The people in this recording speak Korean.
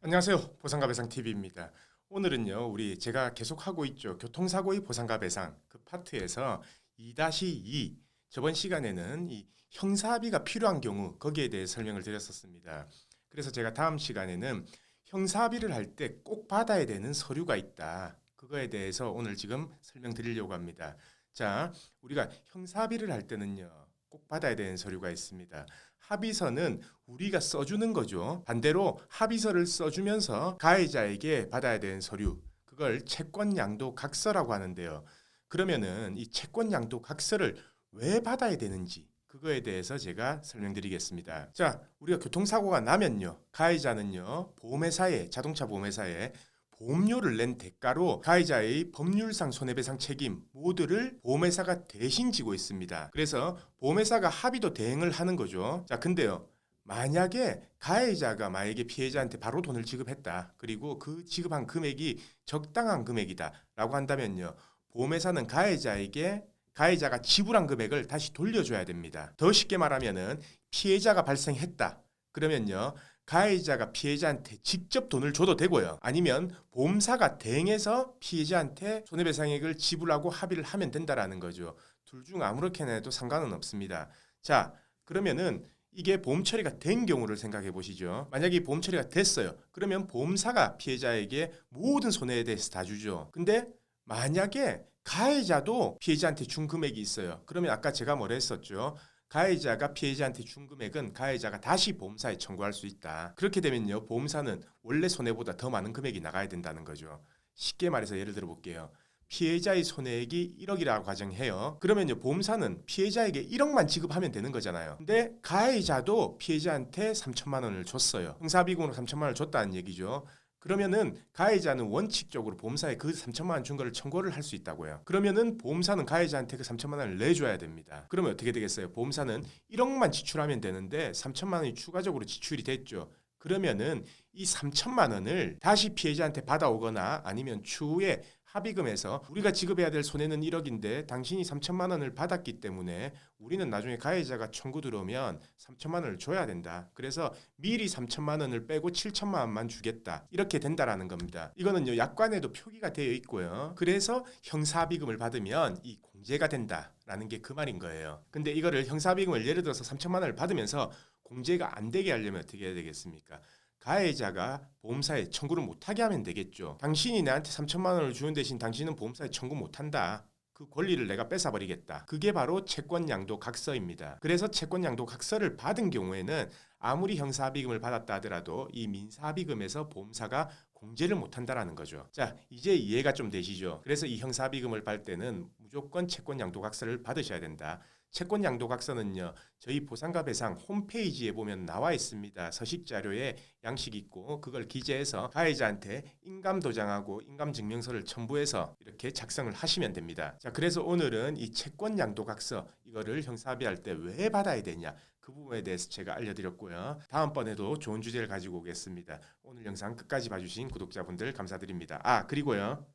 안녕하세요. 보상가 배상 TV입니다. 오늘은요, 제가 계속 하고 있죠. 교통사고의 보상가 배상 그 파트에서 2-2 저번 시간에는 이 형사합의가 필요한 경우 거기에 대해 설명을 드렸었습니다. 그래서 제가 다음 시간에는 형사합의를 할 때 꼭 받아야 되는 서류가 있다. 그거에 대해서 오늘 지금 설명드리려고 합니다. 자, 우리가 형사합의를 할 때는요, 꼭 받아야 되는 서류가 있습니다. 합의서는 우리가 써주는 거죠. 반대로 합의서를 써주면서 가해자에게 받아야 되는 서류, 그걸 채권양도각서라고 하는데요. 그러면은 이 채권양도각서를 왜 받아야 되는지 그거에 대해서 제가 설명드리겠습니다. 자, 우리가 교통사고가 나면요, 가해자는요, 보험회사에, 자동차 보험회사에 보험료를 낸 대가로 가해자의 법률상 손해배상 책임 모두를 보험회사가 대신 지고 있습니다. 그래서 보험회사가 합의도 대행을 하는 거죠. 자, 근데요, 만약에 가해자가 피해자한테 바로 돈을 지급했다. 그리고 그 지급한 금액이 적당한 금액이다 라고 한다면요, 보험회사는 가해자가 지불한 금액을 다시 돌려줘야 됩니다. 더 쉽게 말하면은 피해자가 발생했다. 그러면요, 가해자가 피해자한테 직접 돈을 줘도 되고요. 아니면 보험사가 대행해서 피해자한테 손해배상액을 지불하고 합의를 하면 된다라는 거죠. 둘 중 아무렇게나 해도 상관은 없습니다. 자, 그러면은 이게 보험 처리가 된 경우를 생각해 보시죠. 만약에 보험 처리가 됐어요. 그러면 보험사가 피해자에게 모든 손해에 대해서 다 주죠. 근데 만약에 가해자도 피해자한테 준 금액이 있어요. 그러면 아까 제가 뭐라 했었죠? 가해자가 피해자한테 준 금액은 가해자가 다시 보험사에 청구할 수 있다. 그렇게 되면요, 보험사는 원래 손해보다 더 많은 금액이 나가야 된다는 거죠. 쉽게 말해서 예를 들어 볼게요. 피해자의 손해액이 1억이라고 가정해요. 그러면요, 보험사는 피해자에게 1억만 지급하면 되는 거잖아요. 근데 가해자도 피해자한테 3천만 원을 줬어요. 형사비금으로 3천만 원을 줬다는 얘기죠. 그러면은 가해자는 원칙적으로 보험사에 그 3천만 원 준 거를 청구를 할 수 있다고요. 그러면은 보험사는 가해자한테 그 3천만 원을 내줘야 됩니다. 그러면 어떻게 되겠어요? 보험사는 1억만 지출하면 되는데 3천만 원이 추가적으로 지출이 됐죠. 그러면은 이 3천만 원을 다시 피해자한테 받아오거나 아니면 추후에 합의금에서 우리가 지급해야 될 손해는 1억인데 당신이 3천만 원을 받았기 때문에 우리는 나중에 가해자가 청구 들어오면 3천만 원을 줘야 된다. 그래서 미리 3천만 원을 빼고 7천만 원만 주겠다. 이렇게 된다라는 겁니다. 이거는요, 약관에도 표기가 되어 있고요. 그래서 형사합의금을 받으면 이 공제가 된다라는 게 그 말인 거예요. 근데 이거를 형사합의금을 예를 들어서 3천만 원을 받으면서 공제가 안 되게 하려면 어떻게 해야 되겠습니까? 가해자가 보험사에 청구를 못하게 하면 되겠죠. 당신이 나한테 3천만 원을 주는 대신 당신은 보험사에 청구 못한다. 그 권리를 내가 뺏어버리겠다. 그게 바로 채권양도각서입니다. 그래서 채권양도각서를 받은 경우에는 아무리 형사합의금을 받았다 하더라도 이 민사합의금에서 보험사가 공제를 못한다라는 거죠. 자, 이제 이해가 좀 되시죠? 그래서 이 형사합의금을 받을 때는 무조건 채권양도각서를 받으셔야 된다. 채권양도각서는요, 저희 보상가 배상 홈페이지에 보면 나와 있습니다. 서식 자료에 양식 있고 그걸 기재해서 가해자한테 인감 도장하고 인감 증명서를 첨부해서 이렇게 작성을 하시면 됩니다. 자, 그래서 오늘은 이 채권양도각서 이거를 형사합의할 때 왜 받아야 되냐, 그 부분에 대해서 제가 알려드렸고요. 다음번에도 좋은 주제를 가지고 오겠습니다. 오늘 영상 끝까지 봐주신 구독자분들 감사드립니다. 그리고요,